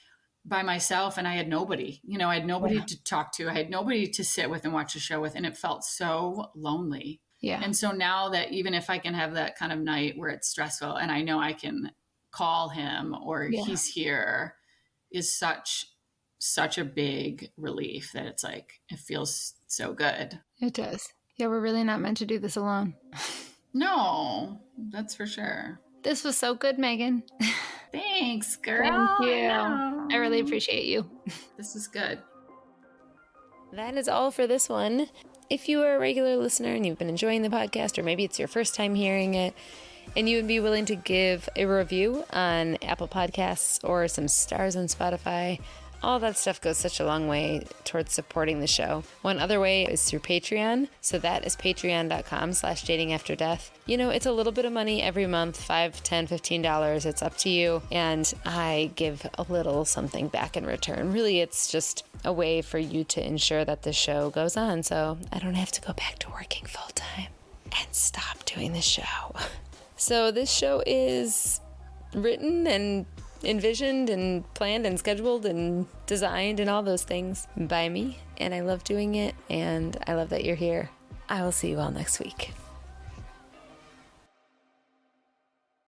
S2: by myself and I had nobody, I had nobody to talk to. I had nobody to sit with and watch a show with. And it felt so lonely. Yeah. And so now that even if I can have that kind of night where it's stressful and I know I can call him or he's here is such a big relief that it's like, it feels so good.
S3: It does. Yeah, we're really not meant to do this alone.
S2: No, that's for sure.
S3: This was so good, Megan.
S2: Thanks, girl.
S3: Thank you. I really appreciate you.
S2: This is good.
S1: That is all for this one. If you are a regular listener and you've been enjoying the podcast, or maybe it's your first time hearing it, and you would be willing to give a review on Apple Podcasts or some stars on Spotify, all that stuff goes such a long way towards supporting the show. One other way is through Patreon. So that is patreon.com/datingafterdeath. You know, it's a little bit of money every month, $5, $10, $15. It's up to you. And I give a little something back in return. Really, it's just a way for you to ensure that the show goes on. So I don't have to go back to working full time and stop doing the show. So this show is written and envisioned and planned and scheduled and designed and all those things by me, and I love doing it, and I love that you're here. I will see you all next week.